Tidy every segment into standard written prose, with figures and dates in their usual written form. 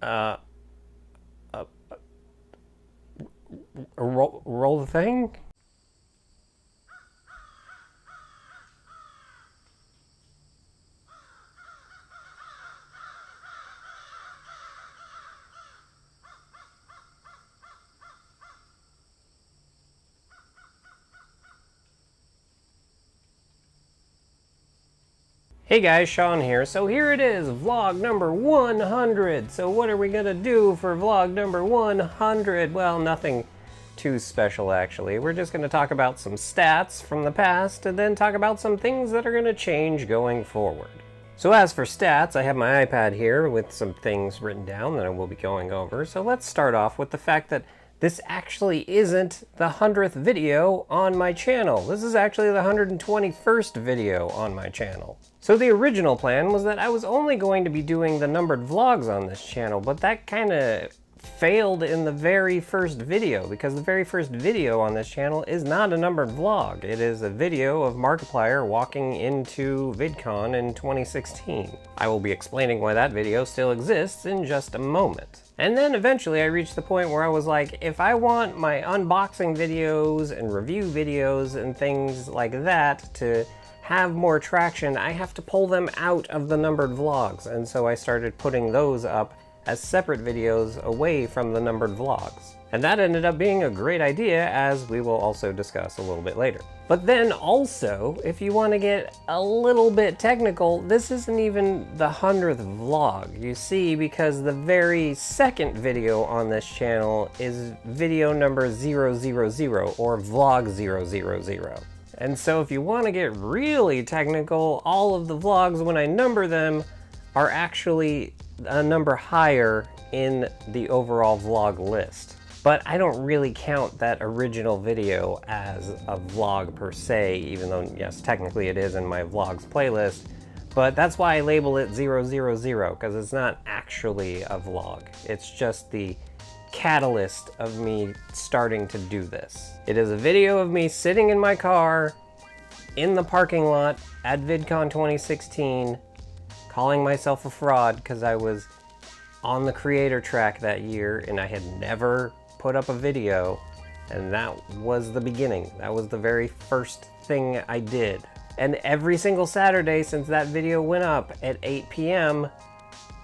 Uh, roll the thing? Hey guys, Sean here. So here it is, vlog number 100. So what are we gonna do for vlog number 100? Well, nothing too special actually. We're just gonna talk about some stats from the past and then talk about some things that are gonna change going forward. So as for stats, I have my iPad here with some things written down that I will be going over. So let's start off with the fact that this actually isn't the 100th video on my channel. This is actually the 121st video on my channel. So the original plan was that I was only going to be doing the numbered vlogs on this channel, but that kind of failed in the very first video, because the very first video on this channel is not a numbered vlog. It is a video of Markiplier walking into VidCon in 2016. I will be explaining why that video still exists in just a moment. And then eventually I reached the point where I was like, if I want my unboxing videos and review videos and things like that to have more traction, I have to pull them out of the numbered vlogs. And so I started putting those up as separate videos away from the numbered vlogs. And that ended up being a great idea, as we will also discuss a little bit later. But then also, if you want to get a little bit technical, this isn't even the 100th vlog. You see, because the very second video on this channel is video number 000, or vlog 000. And so if you want to get really technical, all of the vlogs, when I number them, are actually a number higher in the overall vlog list. But I don't really count that original video as a vlog per se, even though, yes, technically it is in my vlogs playlist. But that's why I label it 000, because it's not actually a vlog. It's just the catalyst of me starting to do this. It is a video of me sitting in my car in the parking lot at VidCon 2016, calling myself a fraud because I was on the creator track that year and I had never put up a video, and that was the beginning. That was the very first thing I did. And every single Saturday since that video went up at 8 p.m,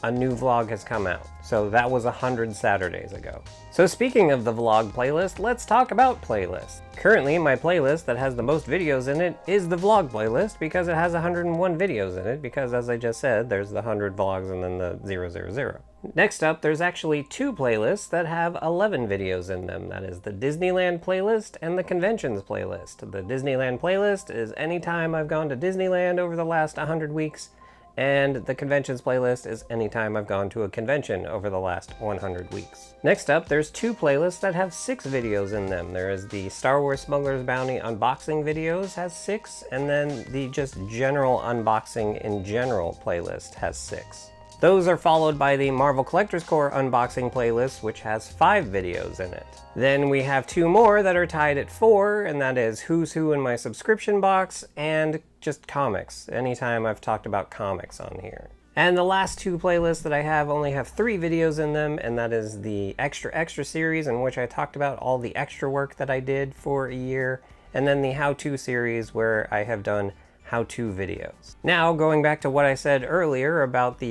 a new vlog has come out. So that was 100 Saturdays ago. So speaking of the vlog playlist, let's talk about playlists. Currently, my playlist that has the most videos in it is the vlog playlist, because it has 101 videos in it, because as I just said, there's the 100 vlogs and then the 000. Next up, there's actually two playlists that have 11 videos in them. That is the Disneyland playlist and the Conventions playlist. The Disneyland playlist is anytime I've gone to Disneyland over the last 100 weeks, and the Conventions playlist is anytime I've gone to a convention over the last 100 weeks. Next up, there's two playlists that have 6 videos in them. There is the Star Wars Smuggler's Bounty unboxing videos has 6, and then the just general unboxing in general playlist has 6. Those are followed by the Marvel Collector's Corps unboxing playlist, which has 5 videos in it. Then we have 2 more that are tied at 4, and that is Who's Who in my subscription box and just comics, anytime I've talked about comics on here. And the last 2 playlists that I have only have 3 videos in them, and that is the Extra series, in which I talked about all the extra work that I did for a year, and then the How-To series, where I have done how-to videos. Now, going back to what I said earlier about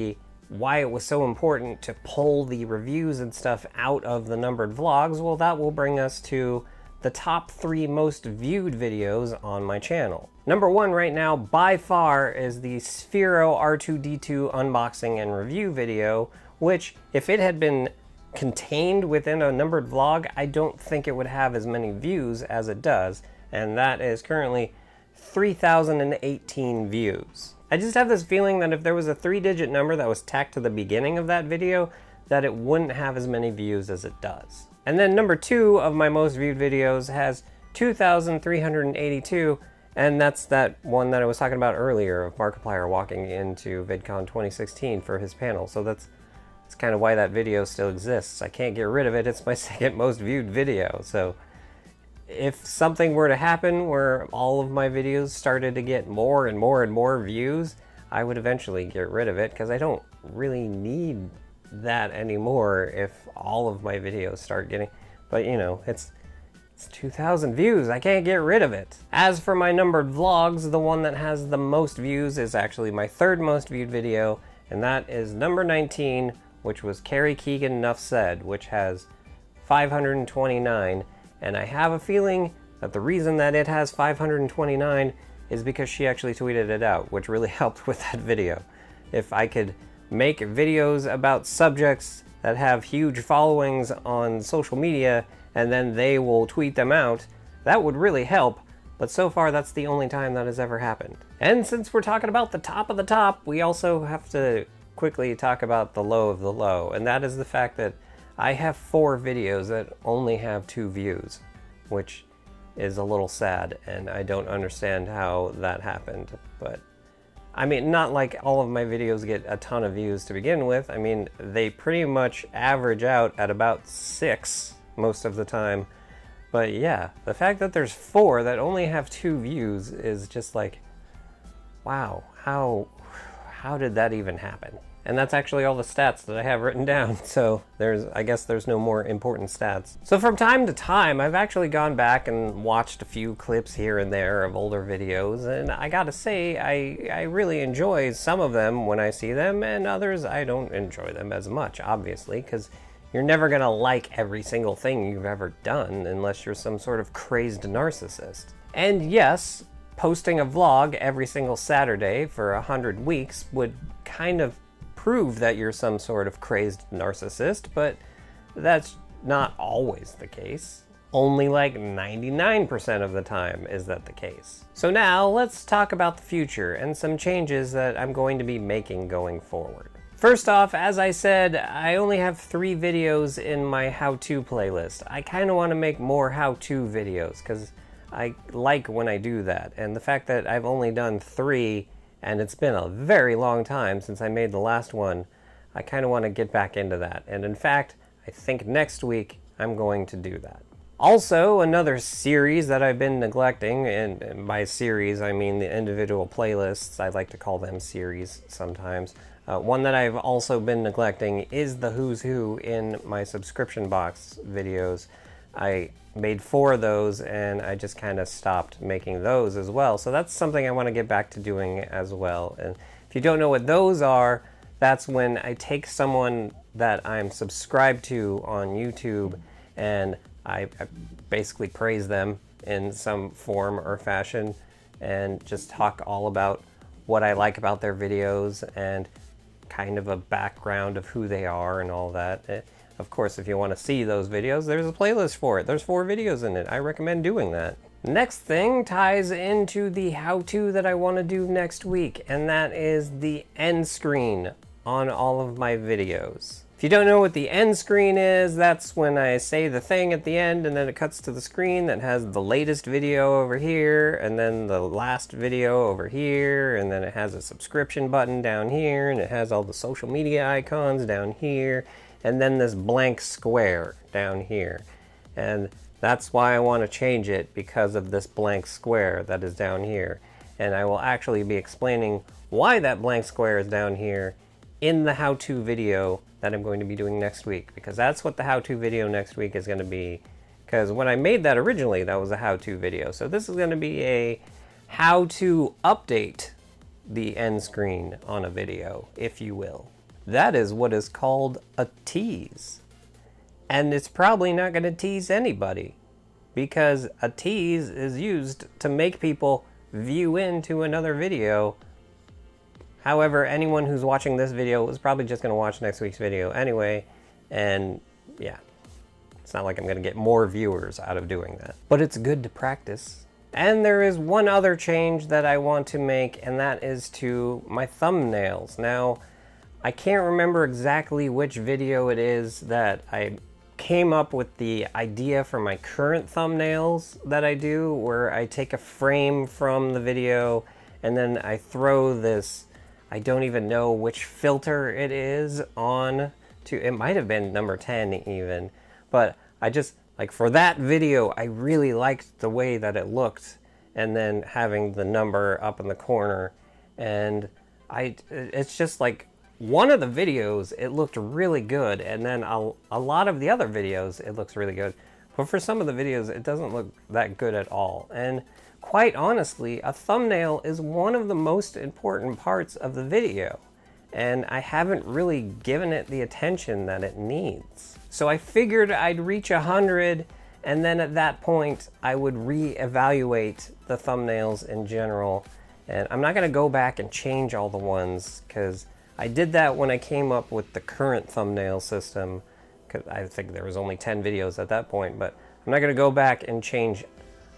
why it was so important to pull the reviews and stuff out of the numbered vlogs, well, that will bring us to the top 3 most viewed videos on my channel. Number 1 right now, by far, is the Sphero R2-D2 unboxing and review video, which, if it had been contained within a numbered vlog, I don't think it would have as many views as it does, and that is currently 3,018 views. I just have this feeling that if there was a 3-digit number that was tacked to the beginning of that video, that it wouldn't have as many views as it does. And then number 2 of my most viewed videos has 2,382, and that's that one that I was talking about earlier of Markiplier walking into VidCon 2016 for his panel. So that's kind of why that video still exists. I can't get rid of it. It's my second most viewed video. So if something were to happen where all of my videos started to get more and more and more views, I would eventually get rid of it, because I don't really need that anymore if all of my videos start getting, but you know, it's 2,000 views. I can't get rid of it. As for my numbered vlogs, the one that has the most views is actually my third most viewed video, and that is number 19, which was Carrie Keegan Nuff Said, which has 529, and I have a feeling that the reason that it has 529 is because she actually tweeted it out, which really helped with that video. If I could make videos about subjects that have huge followings on social media and then they will tweet them out, that would really help, but so far that's the only time that has ever happened. And since we're talking about the top of the top, we also have to quickly talk about the low of the low, and that is the fact that I have 4 videos that only have 2 views, which is a little sad, and I don't understand how that happened. But I mean, not like all of my videos get a ton of views to begin with. I mean, they pretty much average out at about 6 most of the time. But yeah, the fact that there's 4 that only have 2 views is just like, wow, how did that even happen? And that's actually all the stats that I have written down, so I guess there's no more important stats. So from time to time, I've actually gone back and watched a few clips here and there of older videos, and I gotta say, I really enjoy some of them when I see them, and others I don't enjoy them as much, obviously, because you're never gonna like every single thing you've ever done unless you're some sort of crazed narcissist. And yes, posting a vlog every single Saturday for 100 weeks would kind of prove that you're some sort of crazed narcissist, but that's not always the case. Only like 99% of the time is that the case. So now let's talk about the future and some changes that I'm going to be making going forward. First off, as I said, I only have 3 videos in my how-to playlist. I kind of want to make more how-to videos because I like when I do that, and the fact that I've only done 3 and it's been a very long time since I made the last one, I kind of want to get back into that. And in fact, I think next week I'm going to do that. Also, another series that I've been neglecting, and by series I mean the individual playlists, I like to call them series sometimes. One that I've also been neglecting is the Who's Who in my subscription box videos. I made 4 of those and I just kind of stopped making those as well. So that's something I want to get back to doing as well. And if you don't know what those are, that's when I take someone that I'm subscribed to on YouTube and I basically praise them in some form or fashion and just talk all about what I like about their videos and kind of a background of who they are and all that. Of course, if you want to see those videos, there's a playlist for it. There's 4 videos in it. I recommend doing that. Next thing ties into the how-to that I want to do next week, and that is the end screen on all of my videos. If you don't know what the end screen is, that's when I say the thing at the end and then it cuts to the screen that has the latest video over here and then the last video over here, and then it has a subscription button down here and it has all the social media icons down here and then this blank square down here. And that's why I want to change it, because of this blank square that is down here. And I will actually be explaining why that blank square is down here in the how-to video that I'm going to be doing next week, because that's what the how-to video next week is going to be. Because when I made that originally, that was a how-to video. So this is going to be a how to update the end screen on a video, if you will. That is what is called a tease. And it's probably not going to tease anybody, because a tease is used to make people view into another video. However, anyone who's watching this video is probably just going to watch next week's video anyway, and yeah, it's not like I'm going to get more viewers out of doing that. But it's good to practice. And there is one other change that I want to make, and that is to my thumbnails. Now, I can't remember exactly which video it is that I came up with the idea for my current thumbnails that I do, where I take a frame from the video and then I throw this, I don't even know which filter it is on to, it might have been number 10 even, but I just, like for that video, I really liked the way that it looked, and then having the number up in the corner, and it's just like one of the videos, it looked really good, and then a lot of the other videos, it looks really good. But for some of the videos, it doesn't look that good at all. And quite honestly, a thumbnail is one of the most important parts of the video, and I haven't really given it the attention that it needs. So I figured I'd reach 100, and then at that point, I would reevaluate the thumbnails in general. And I'm not gonna go back and change all the ones, because I did that when I came up with the current thumbnail system, because I think there was only 10 videos at that point, but I'm not gonna go back and change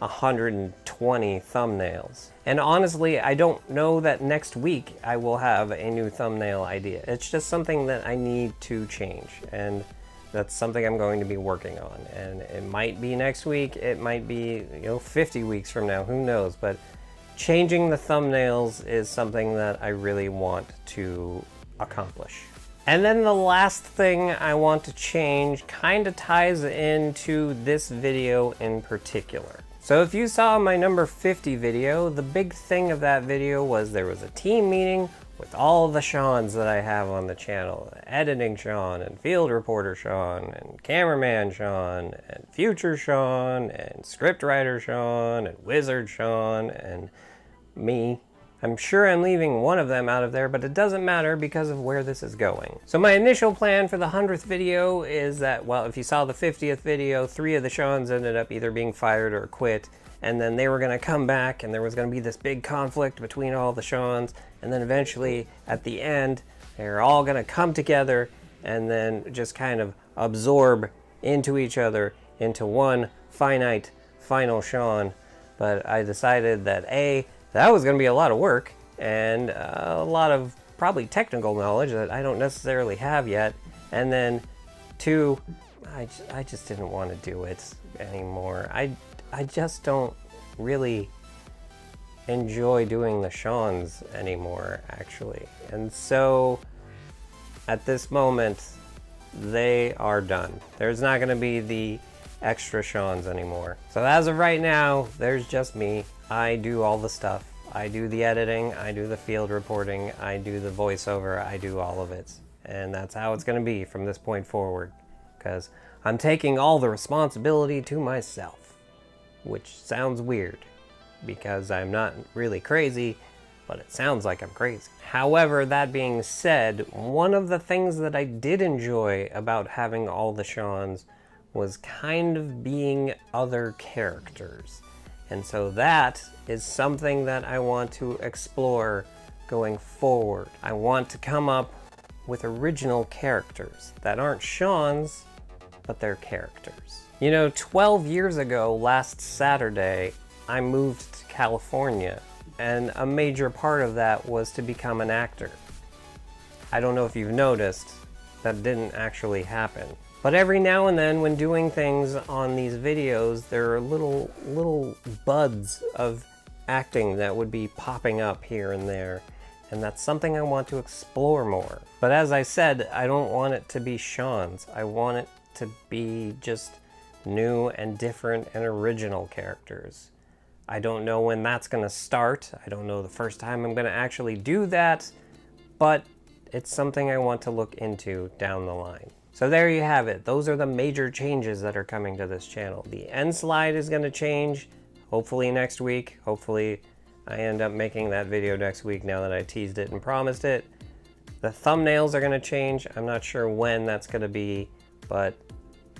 120 thumbnails. And honestly, I don't know that next week I will have a new thumbnail idea. It's just something that I need to change, and that's something I'm going to be working on. And it might be next week, it might be 50 weeks from now, who knows, but changing the thumbnails is something that I really want to accomplish. And then the last thing I want to change kind of ties into this video in particular. So if you saw my number 50 video, the big thing of that video was there was a team meeting with all the Seans that I have on the channel. Editing Sean, and field reporter Sean, and cameraman Sean, and future Sean, and scriptwriter Sean, and wizard Sean, and me. I'm sure I'm leaving one of them out of there, but it doesn't matter because of where this is going. So my initial plan for the 100th video is that, well, if you saw the 50th video, 3 of the Seans ended up either being fired or quit, and then they were going to come back, and there was going to be this big conflict between all the Seans, and then eventually, at the end, they're all going to come together and then just kind of absorb into each other into one finite, final Sean. But I decided that that was going to be a lot of work, and a lot of probably technical knowledge that I don't necessarily have yet. And then 2, I just didn't want to do it anymore. I just don't really enjoy doing the Seans anymore, actually. And so at this moment, they are done. There's not going to be the extra Seans anymore. So as of right now, there's just me. I do all the stuff. I do the editing, I do the field reporting, I do the voiceover, I do all of it. And that's how it's going to be from this point forward, because I'm taking all the responsibility to myself, which sounds weird because I'm not really crazy, but it sounds like I'm crazy. However, that being said, one of the things that I did enjoy about having all the Seans was kind of being other characters. And so that is something that I want to explore going forward. I want to come up with original characters that aren't Sean's, but they're characters. 12 years ago, last Saturday, I moved to California, and a major part of that was to become an actor. I don't know if you've noticed, that didn't actually happen. But every now and then when doing things on these videos, there are little buds of acting that would be popping up here and there. And that's something I want to explore more. But as I said, I don't want it to be Sean's. I want it to be just new and different and original characters. I don't know when that's going to start. I don't know the first time I'm going to actually do that. But it's something I want to look into down the line. So there you have it. Those are the major changes that are coming to this channel. The end slide is going to change, hopefully next week. Hopefully I end up making that video next week now that I teased it and promised it. The thumbnails are going to change. I'm not sure when that's going to be, but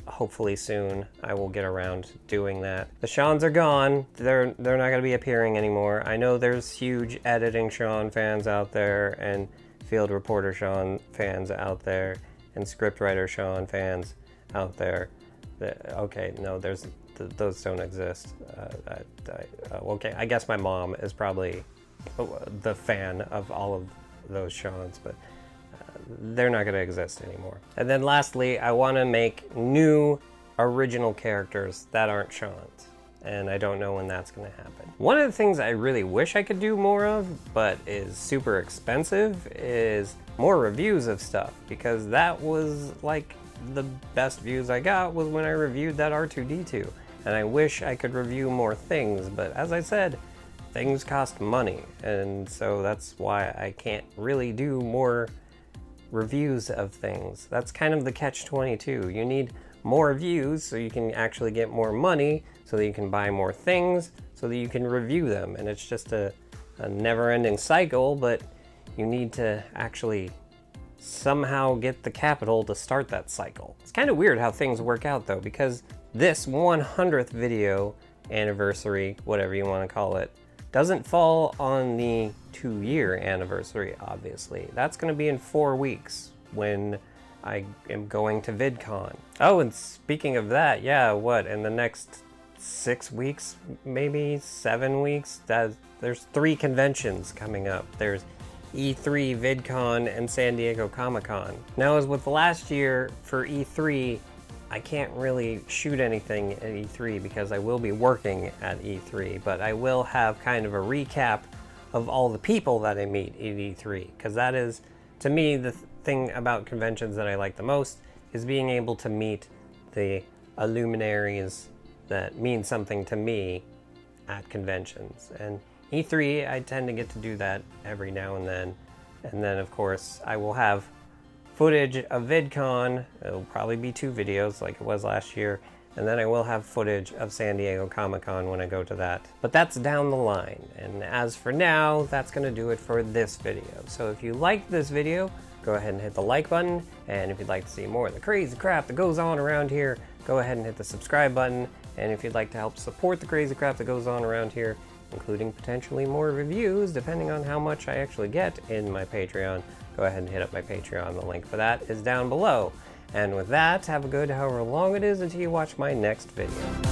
hopefully soon I will get around to doing that. The Seans are gone. They're not going to be appearing anymore. I know there's huge editing Sean fans out there and field reporter Sean fans out there and scriptwriter Sean fans out there. Okay, no, those don't exist. Okay, I guess my mom is probably the fan of all of those Seans, but they're not going to exist anymore. And then lastly, I want to make new original characters that aren't Sean's, and I don't know when that's going to happen. One of the things I really wish I could do more of, but is super expensive, is more reviews of stuff, because that was like the best views I got was when I reviewed that R2-D2, and I wish I could review more things, but as I said, things cost money, and so that's why I can't really do more reviews of things. That's kind of the catch-22. You need more views so you can actually get more money, so that you can buy more things, so that you can review them. And it's just a never-ending cycle, but you need to actually somehow get the capital to start that cycle. It's kind of weird how things work out though, because this 100th video anniversary, whatever you want to call it, doesn't fall on the 2-year anniversary, obviously. That's going to be in 4 weeks when I am going to VidCon. Oh, and speaking of that, yeah, what, in the next 6 weeks, maybe 7 weeks, there's 3 conventions coming up. There's E3, VidCon, and San Diego Comic-Con. Now, as with last year for E3, I can't really shoot anything at E3 because I will be working at E3, but I will have kind of a recap of all the people that I meet at E3, because that is, to me, the thing about conventions that I like the most is being able to meet the luminaries that mean something to me at conventions. And E3, I tend to get to do that every now and then. And then, of course, I will have footage of VidCon. It'll probably be 2 videos like it was last year. And then I will have footage of San Diego Comic-Con when I go to that. But that's down the line. And as for now, that's going to do it for this video. So if you liked this video, go ahead and hit the like button. And if you'd like to see more of the crazy crap that goes on around here, go ahead and hit the subscribe button. And if you'd like to help support the crazy crap that goes on around here, including potentially more reviews, depending on how much I actually get in my Patreon, go ahead and hit up my Patreon. The link for that is down below. And with that, have a good however long it is until you watch my next video.